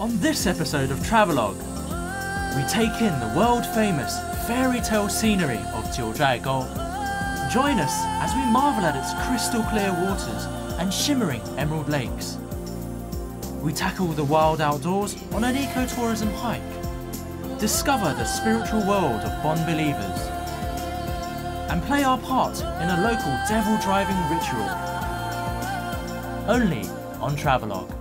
On this episode of Travelogue, we take in the world-famous fairy tale scenery of Jiuzhaigou. Join us as we marvel at its crystal clear waters and shimmering emerald lakes. We tackle the wild outdoors on an ecotourism hike. Discover the spiritual world of Bon believers. And play our part in a local devil-driving ritual. Only on Travelogue.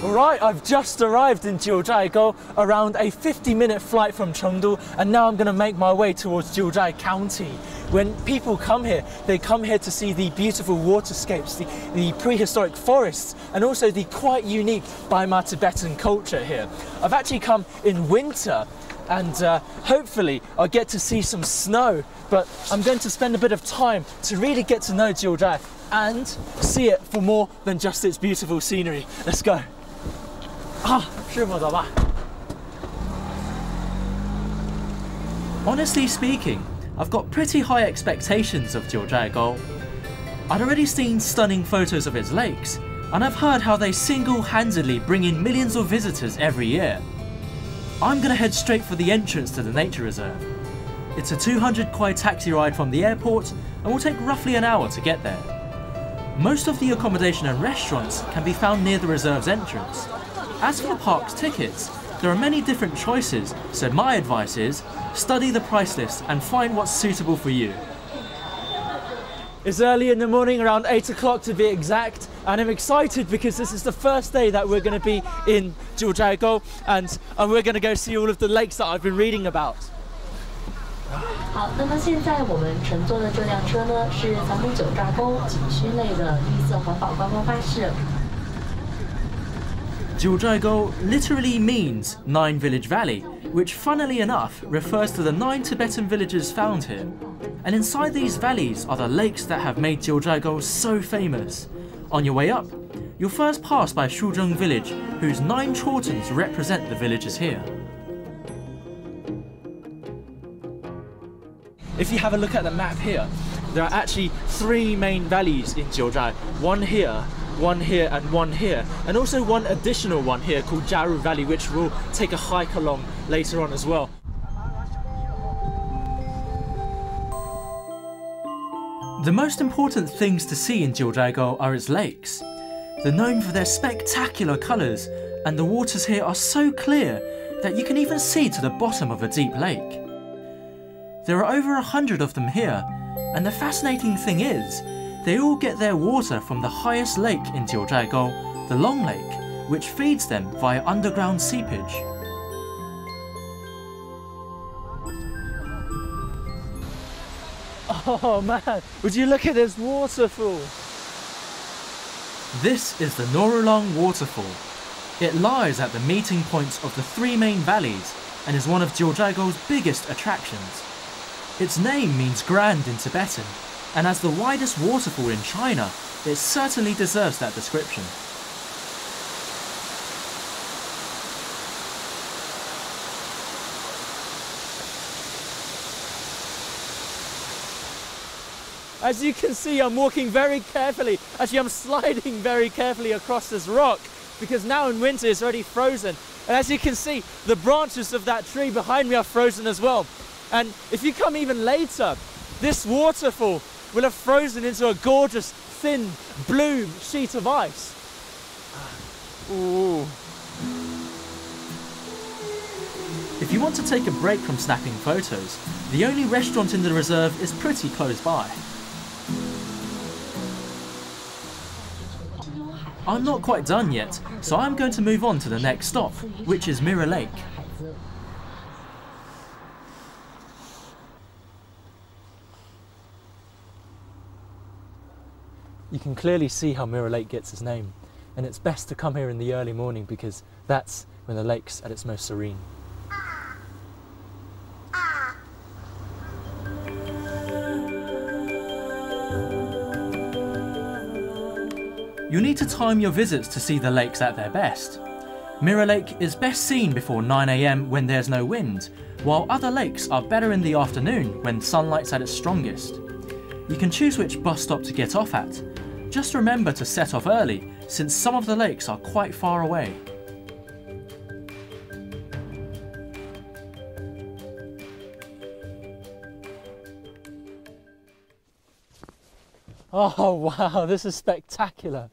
Right, I've just arrived in Jiuzhaigou, around a 50-minute flight from Chengdu, and now I'm going to make my way towards Jiuzhai County. When people come here, they come here to see the beautiful waterscapes, the prehistoric forests, and also the quite unique Baima Tibetan culture here. I've actually come in winter, and hopefully I'll get to see some snow, but I'm going to spend a bit of time to really get to know Jiuzhai and see it for more than just its beautiful scenery. Let's go. Honestly speaking, I've got pretty high expectations of Jiuzhaigou. I'd already seen stunning photos of its lakes, and I've heard how they single-handedly bring in millions of visitors every year. I'm gonna head straight for the entrance to the nature reserve. It's a 200 kuai taxi ride from the airport and will take roughly an hour to get there. Most of the accommodation and restaurants can be found near the reserve's entrance. As for the park's tickets, there are many different choices, so my advice is study the price list and find what's suitable for you. It's early in the morning, around 8 o'clock to be exact, and I'm excited because this is the first day that we're going to be in Jiuzhaigou, and we're going to go see all of the lakes that I've been reading about. 好，那么现在我们乘坐的这辆车呢，是咱们九寨沟景区内的绿色环保观光巴士。 Jiuzhaigou literally means 9 Village Valley, which funnily enough refers to the 9 Tibetan villages found here. And inside these valleys are the lakes that have made Jiuzhaigou so famous. On your way up, you'll first pass by Shuzheng Village, whose 9 chortens represent the villages here. If you have a look at the map here, there are actually 3 main valleys in Jiuzhai. One here, and one here, and also one additional one here called Jaru Valley, which we'll take a hike along later on as well. The most important things to see in Jiuzhaigou are its lakes. They're known for their spectacular colours, and the waters here are so clear that you can even see to the bottom of a deep lake. There are over 100 of them here, and the fascinating thing is, they all get their water from the highest lake in Jiuzhaigou, the Long Lake, which feeds them via underground seepage. Oh man, would you look at this waterfall? This is the Norulong waterfall. It lies at the meeting points of the 3 main valleys and is one of Jiuzhaigou's biggest attractions. Its name means grand in Tibetan, and as the widest waterfall in China, it certainly deserves that description. As you can see, I'm walking very carefully. Actually, I'm sliding very carefully across this rock because now in winter it's already frozen. And as you can see, the branches of that tree behind me are frozen as well. And if you come even later, this waterfall will have frozen into a gorgeous, thin, blue sheet of ice. Ooh. If you want to take a break from snapping photos, the only restaurant in the reserve is pretty close by. I'm not quite done yet, so I'm going to move on to the next stop, which is Mirror Lake. You can clearly see how Mirror Lake gets its name. and it's best to come here in the early morning because that's when the lake's at its most serene. You need to time your visits to see the lakes at their best. Mirror Lake is best seen before 9 AM when there's no wind, while other lakes are better in the afternoon when sunlight's at its strongest. You can choose which bus stop to get off at. Just remember to set off early, since some of the lakes are quite far away. Oh wow, this is spectacular.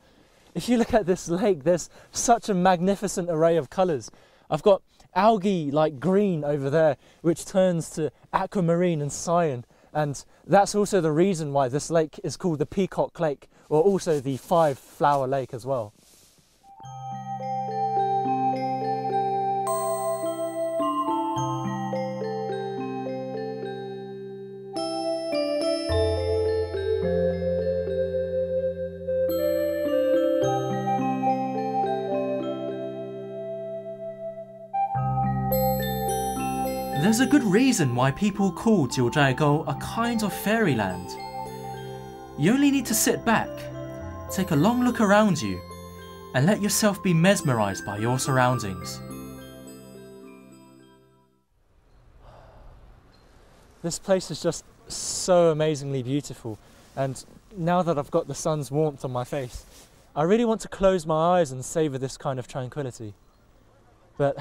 If you look at this lake, there's such a magnificent array of colours. I've got algae like green over there, which turns to aquamarine and cyan. And that's also the reason why this lake is called the Peacock Lake, or also the 5-flower lake as well. There's a good reason why people call Jiuzhaigou a kind of fairyland. You only need to sit back, take a long look around you, and let yourself be mesmerised by your surroundings. This place is just so amazingly beautiful, and now that I've got the sun's warmth on my face, I really want to close my eyes and savour this kind of tranquility. But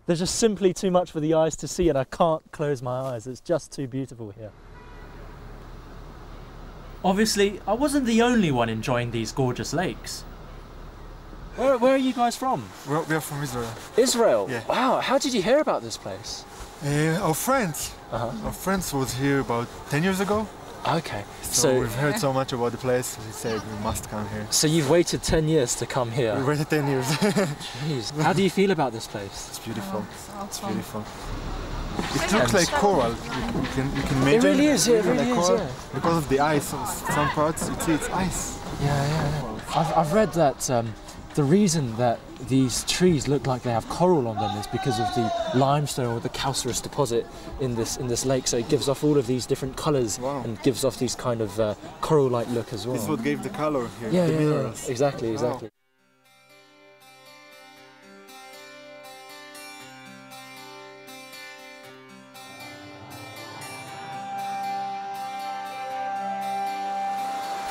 there's just simply too much for the eyes to see, and I can't close my eyes. It's just too beautiful here. Obviously, I wasn't the only one enjoying these gorgeous lakes. Where are you guys from? We are from Israel. Israel? Yeah. Wow, how did you hear about this place? Our friends. Our friends was here about 10 years ago. Okay. So we've heard so much about the place, we said we must come here. So you've waited 10 years to come here? We waited 10 years. Jeez. How do you feel about this place? It's beautiful. It's beautiful. It looks like coral. You can imagine. It really is, yeah, it really is, yeah. Because of the ice, some parts you see it's ice. Yeah. I've read that the reason that these trees look like they have coral on them is because of the limestone or the calcareous deposit in this lake, so it gives off all of these different colours. Wow. And gives off these kind of coral-like look as well. This is what gave the colour here, yeah, the yeah, minerals. Yeah. Exactly. Wow.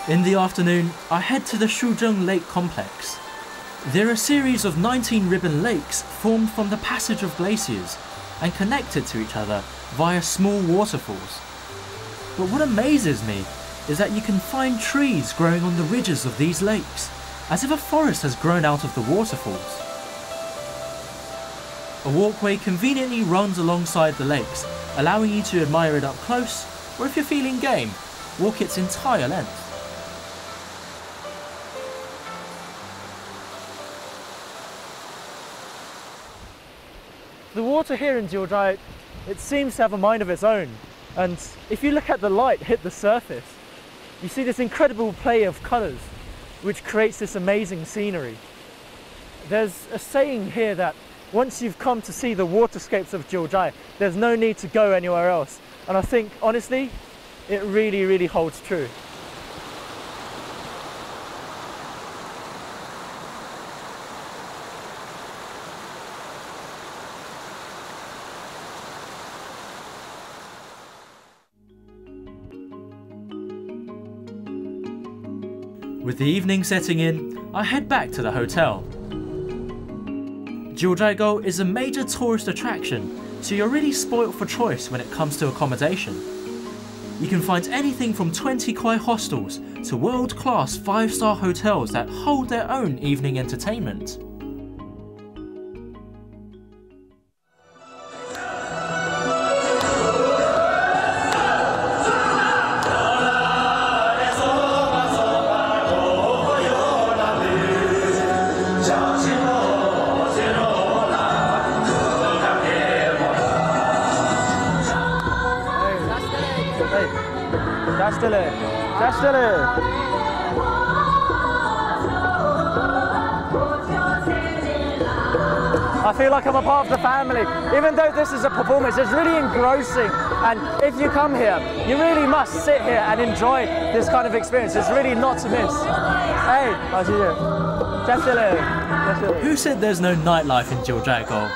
In the afternoon, I head to the Shuzheng Lake Complex. They're a series of 19 ribbon lakes formed from the passage of glaciers and connected to each other via small waterfalls. But what amazes me is that you can find trees growing on the ridges of these lakes, as if a forest has grown out of the waterfalls. A walkway conveniently runs alongside the lakes, allowing you to admire it up close, or if you're feeling game, walk its entire length. The water here in Jiuzhaigou, it seems to have a mind of its own, and if you look at the light hit the surface, you see this incredible play of colours which creates this amazing scenery. There's a saying here that once you've come to see the waterscapes of Jiuzhaigou, there's no need to go anywhere else, and I think honestly it really holds true. With the evening setting in, I head back to the hotel. Jiuzhaigou is a major tourist attraction, so you're really spoilt for choice when it comes to accommodation. You can find anything from 20 kwai hostels to world-class 5-star hotels that hold their own evening entertainment. I feel like I'm a part of the family. Even though this is a performance, it's really engrossing. And if you come here, you really must sit here and enjoy this kind of experience. It's really not to miss. Hey, Who said there's no nightlife in Jiuzhaigou?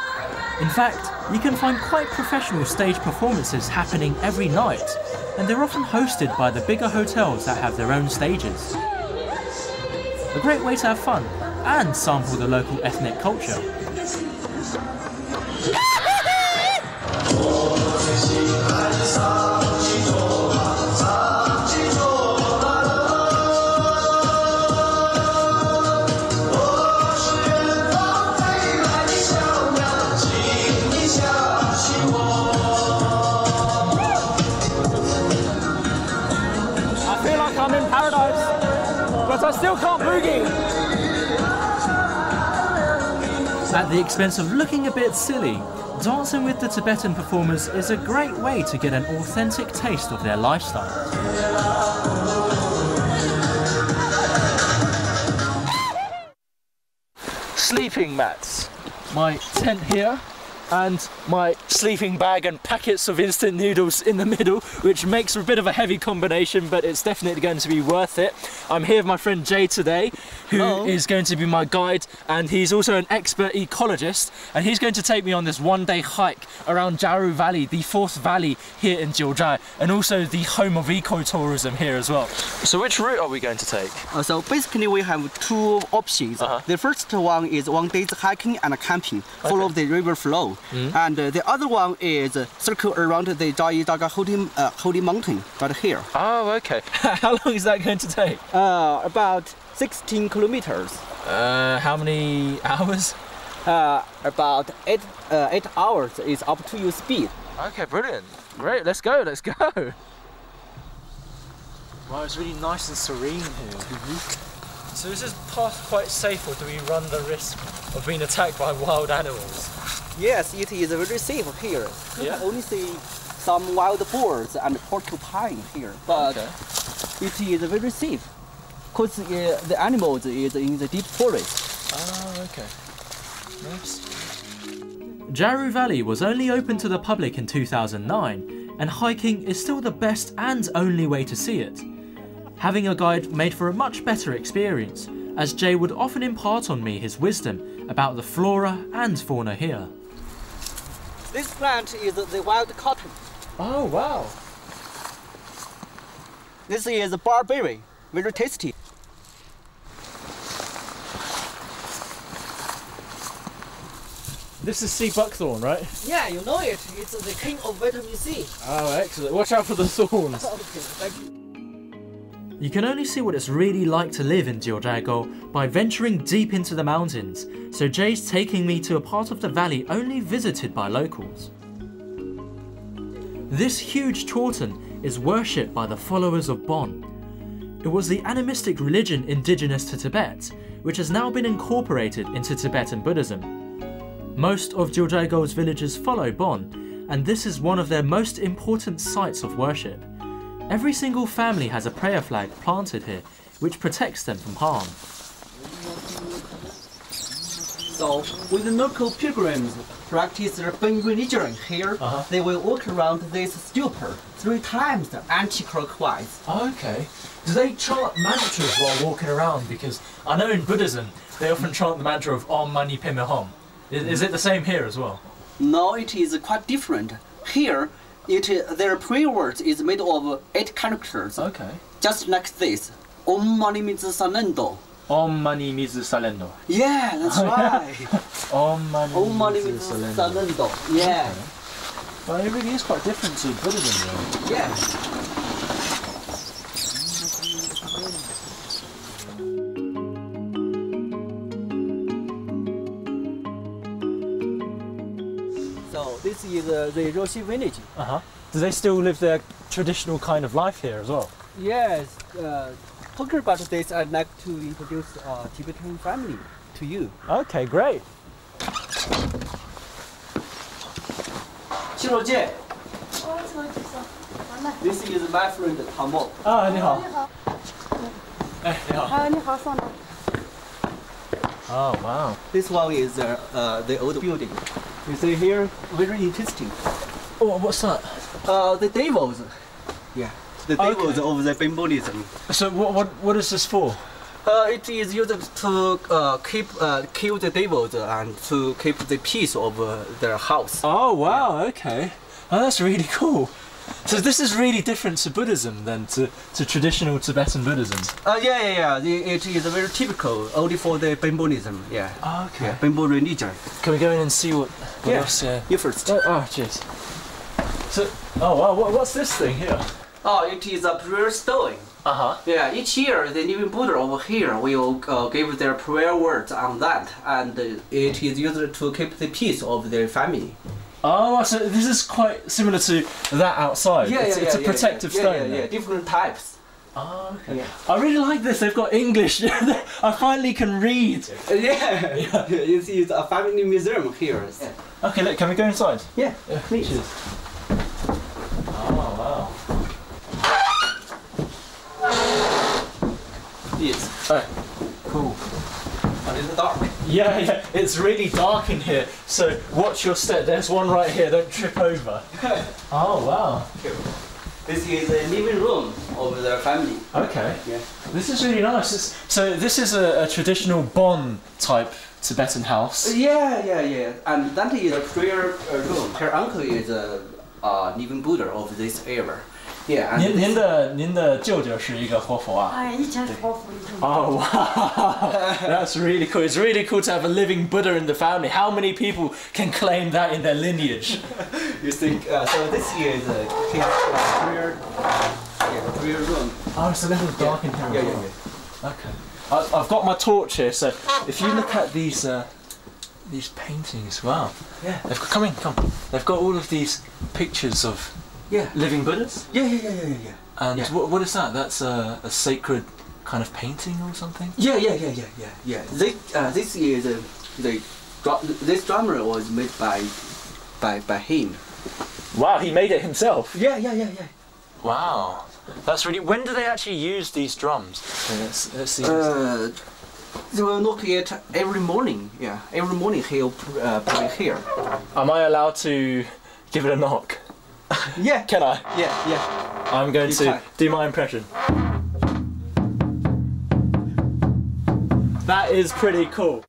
In fact, you can find quite professional stage performances happening every night, and they're often hosted by the bigger hotels that have their own stages. A great way to have fun and sample the local ethnic culture. I'm in paradise, but I still can't boogie. At the expense of looking a bit silly, dancing with the Tibetan performers is a great way to get an authentic taste of their lifestyle. Sleeping mats. My tent here, and my sleeping bag and packets of instant noodles in the middle, which makes a bit of a heavy combination, but it's definitely going to be worth it. I'm here with my friend Jay today, who is going to be my guide, and he's also an expert ecologist, and he's going to take me on this one-day hike around Rutile Valley, the fourth valley here in Jiuzhaigou, and also the home of ecotourism here as well. So which route are we going to take? So basically we have two options. The first one is 1 day hiking and camping, follow the river flow. And the other one is circle around the Jiuzhaigou Holy Mountain right here. Oh, okay. How long is that going to take? About 16 kilometers. How many hours? About 8 hours is up to your speed. Okay, brilliant. Great, let's go, let's go. Wow, it's really nice and serene here. So is this path quite safe, or do we run the risk of being attacked by wild animals? Yes, it is very safe here. You can only see some wild boars and porcupine here, but it is very safe because the animals is in the deep forest. Oh, okay. Nice. Rutile Valley was only open to the public in 2009, and hiking is still the best and only way to see it. Having a guide made for a much better experience, as Jay would often impart on me his wisdom about the flora and fauna here. This plant is the wild cotton. Oh, wow. This is barberry, very tasty. This is sea buckthorn, right? Yeah, you know it. It's the king of vitamin C. Oh, excellent. Watch out for the thorns. Okay, thank you. You can only see what it's really like to live in Jiuzhaigou by venturing deep into the mountains, so Jay's taking me to a part of the valley only visited by locals. This huge chorten is worshipped by the followers of Bon. It was the animistic religion indigenous to Tibet, which has now been incorporated into Tibetan Buddhism. Most of Jiuzhaigou's villages follow Bon, and this is one of their most important sites of worship. Every single family has a prayer flag planted here, which protects them from harm. So, when the local pilgrims practice their Bon religion here, they will walk around this stupa 3 times anti-clockwise. Okay. Do they chant mantras while walking around? Because I know in Buddhism, they often chant the mantra of Om Mani Padme Hum. Is it the same here as well? No, it is quite different. Here, their prayer words is made of 8 characters. Okay. Just like this. Om Mani Mizu Salendo. Om Mani Mizu Salendo. Yeah, that's right. Om Mani Mizu Salendo. Yeah. Okay. Well, it really is quite different to Buddhism, though. Yeah. So this is the Rutile Village. Do they still live their traditional kind of life here as well? Yes. Talking about this, I'd like to introduce a Tibetan family to you. Okay, great. This is my friend Tamo. 啊，你好。哎，你好。你好，上来。Oh wow. This one is the old building. You see here, very interesting. Oh, what's that? The devils. Yeah, the devils of the Bambonism. So what is this for? It is used to kill the devils and to keep the peace of their house. Oh wow, okay. Oh, that's really cool. So this is really different to Buddhism then, to traditional Tibetan Buddhism? Yeah. It is very typical, only for the Bambonism, yeah. Oh, okay. Yeah, Bambo religion. Can we go in and see what else? You first. Oh, cheers. So, oh wow, what's this thing here? Oh, it is a prayer stone. Uh-huh. Yeah, each year the living Buddha over here will give their prayer words on that, and it is used to keep the peace of their family. Oh, so this is quite similar to that outside. It's a protective stone. Yeah, different types. Oh, okay. Yeah. I really like this. They've got English. I finally can read. Yeah. It's a family museum here. Yeah. Okay, look, can we go inside? Yeah, please. Cheers. Oh, wow. Yes. Oh, cool. And it's dark. Yeah, it's really dark in here. So watch your step. There's one right here. Don't trip over. Oh, wow. This is a living room of their family. Okay. Yeah. This is really nice. So this is a traditional Bon type Tibetan house. Yeah. And that is a prayer room. Her uncle is a living Buddha of this area. Yeah. And 您的舅舅是一个活佛啊？哎，以前是活佛。Oh wow, that's really cool. It's really cool to have a living Buddha in the family. How many people can claim that in their lineage? You think so? This is a prayer room. Oh, it's a little dark in here. Yeah. Okay. I've got my torch here, so if you look at these paintings, wow. Yeah. Come in. They've got all of these pictures of living Buddhas. Yeah. And what is that? That's a sacred kind of painting or something? Yeah. This is this drummer was made by him. Wow, he made it himself. Yeah. Wow, that's really. When do they actually use these drums? Let's see. They will knock it every morning. Yeah, every morning he'll play here. Am I allowed to give it a knock? Yeah. Can I? Yeah. I'm going to do my impression. That is pretty cool.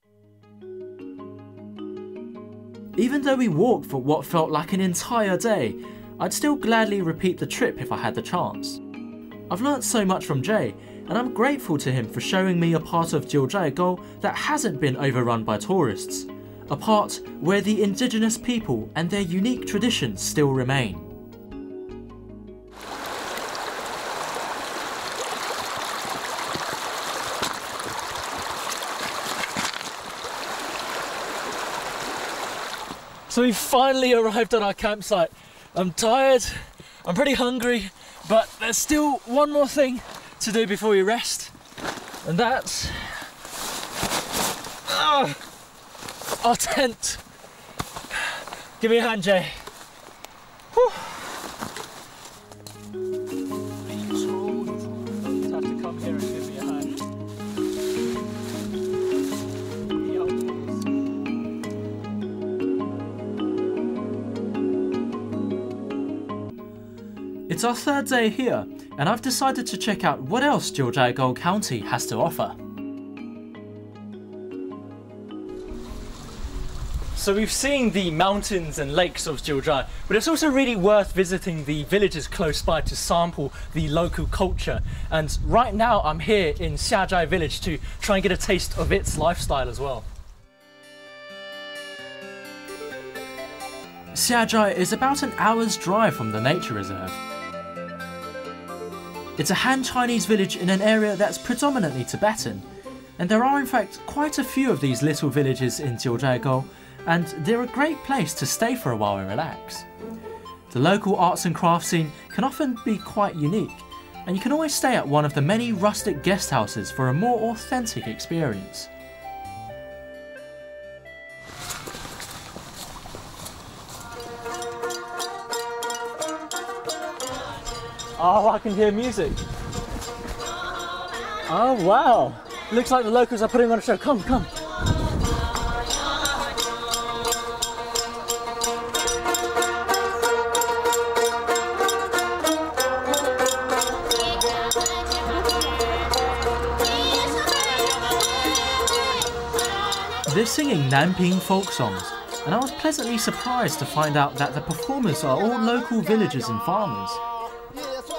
Even though we walked for what felt like an entire day, I'd still gladly repeat the trip if I had the chance. I've learnt so much from Jay, and I'm grateful to him for showing me a part of Jiuzhaigou that hasn't been overrun by tourists, a part where the indigenous people and their unique traditions still remain. So we've finally arrived at our campsite. I'm tired, I'm pretty hungry, but there's still one more thing to do before we rest, and that's our tent. Give me a hand, Jay. Whew. Just have to come here and give me a hand. It's our third day here, and I've decided to check out what else Jiuzhaigou County has to offer. So we've seen the mountains and lakes of Jiuzhai, but it's also really worth visiting the villages close by to sample the local culture. And right now I'm here in Xiazhai village to try and get a taste of its lifestyle as well. Xiazhai is about an hour's drive from the nature reserve. It's a Han Chinese village in an area that's predominantly Tibetan, and there are in fact quite a few of these little villages in Jiuzhaigou, and they're a great place to stay for a while and relax. The local arts and crafts scene can often be quite unique, and you can always stay at one of the many rustic guest houses for a more authentic experience. Oh, I can hear music. Oh wow! Looks like the locals are putting on a show. Come. They're singing Namkeen Folksongs, and I was pleasantly surprised to find out that the performers are all local villagers and farmers.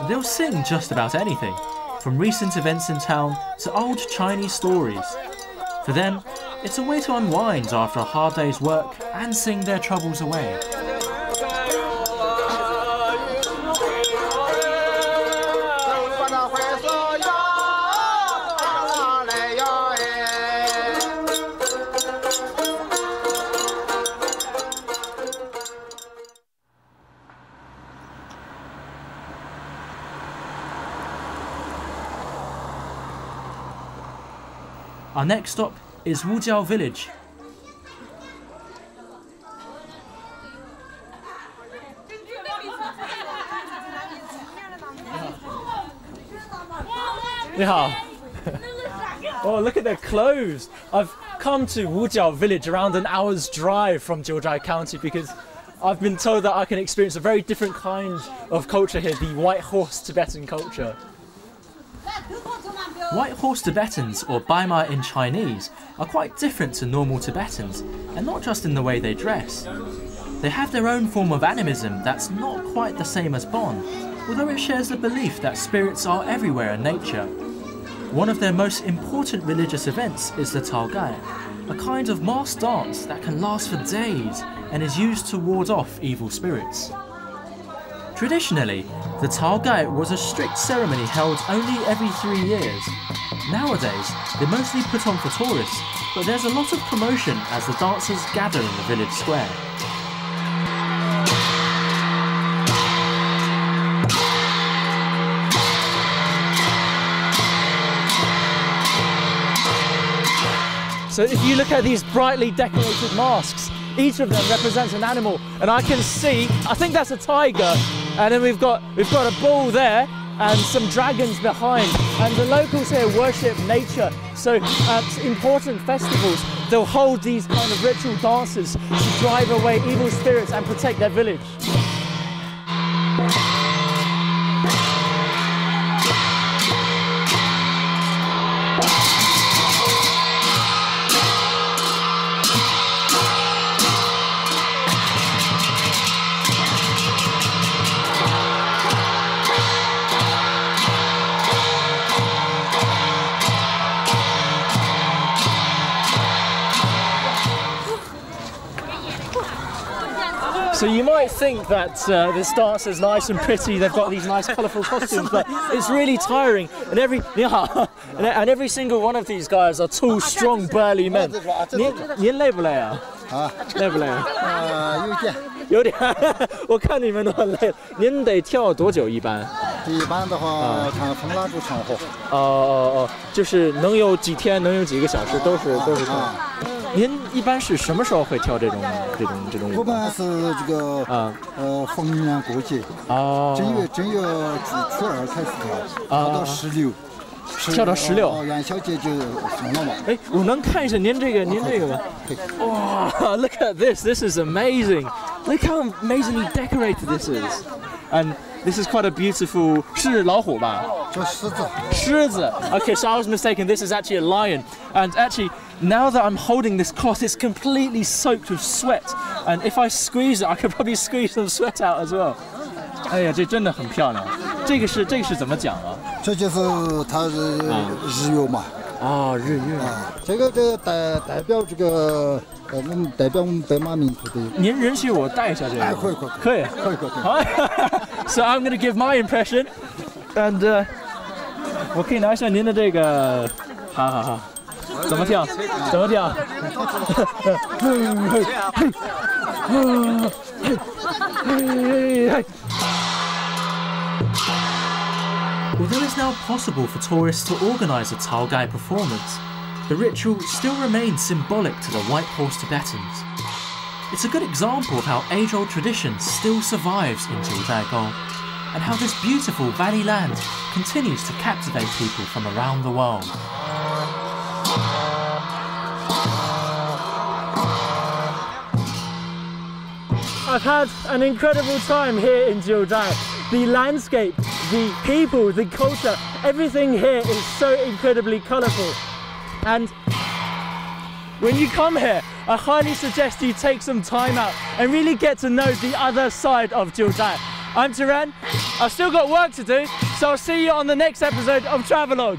They'll sing just about anything, from recent events in town to old Chinese stories. For them, it's a way to unwind after a hard day's work and sing their troubles away. Our next stop is Rutile Village. Oh, look at their clothes. I've come to Rutile Village around an hour's drive from Jiuzhaigou County because I've been told that I can experience a very different kind of culture here, the White Horse Tibetan culture. White Horse Tibetans, or Baima in Chinese, are quite different to normal Tibetans, and not just in the way they dress. They have their own form of animism that's not quite the same as Bon, although it shares the belief that spirits are everywhere in nature. One of their most important religious events is the Taogai, a kind of masked dance that can last for days and is used to ward off evil spirits. Traditionally, the Taogai was a strict ceremony held only every 3 years. Nowadays, they're mostly put on for tourists, but there's a lot of promotion as the dancers gather in the village square. So if you look at these brightly decorated masks, each of them represents an animal, and I can see, I think that's a tiger, and then we've got a bull there and some dragons behind, and the locals here worship nature. So at important festivals, they'll hold these kind of ritual dances to drive away evil spirits and protect their village. So you might think that this dance is nice and pretty, they've got these nice colourful costumes, but it's really tiring. And every single one of these guys are tall, strong, burly men. 您累不累啊？累不累？有点。我看你们都很累。您得跳多久一般？一般的话，看风蜡烛场合。就是能有几天，能有几个小时，都是这样。您一般是什么时候会跳这种舞？我们是这个逢年过节，正月初二开始跳，跳到16。跳到16，元宵节就放了嘛。哎，我能看一下您这个吗？哇 ，Look at this! This is amazing! Look how amazingly decorated this is, and this is quite a beautiful. 是老虎吧？这狮子。狮子。Okay, so I was mistaken. This is actually a lion, and actually. Now that I'm holding this cloth, it's completely soaked with sweat, and if I squeeze it, I could probably squeeze some sweat out as well. 哎呀，这真的很漂亮。这个是怎么讲啊？这就是它是日月嘛。日月。这个代表这个代表我们白马民族的。您允许我戴一下这个？可以。好。So I'm going to give my impression, and 我可以拿一下您的这个。好。怎么跳？Although it's now possible for tourists to organise a Taogai performance, the ritual still remains symbolic to the White Horse Tibetans. It's a good example of how age-old tradition still survives in Jiuzhaigou, and how this beautiful valley land continues to captivate people from around the world. I've had an incredible time here in Jiuzhaigou. The landscape, the people, the culture, everything here is so incredibly colourful. And when you come here, I highly suggest you take some time out and really get to know the other side of Jiuzhaigou. I'm Taran. I've still got work to do, so I'll see you on the next episode of Travelogue.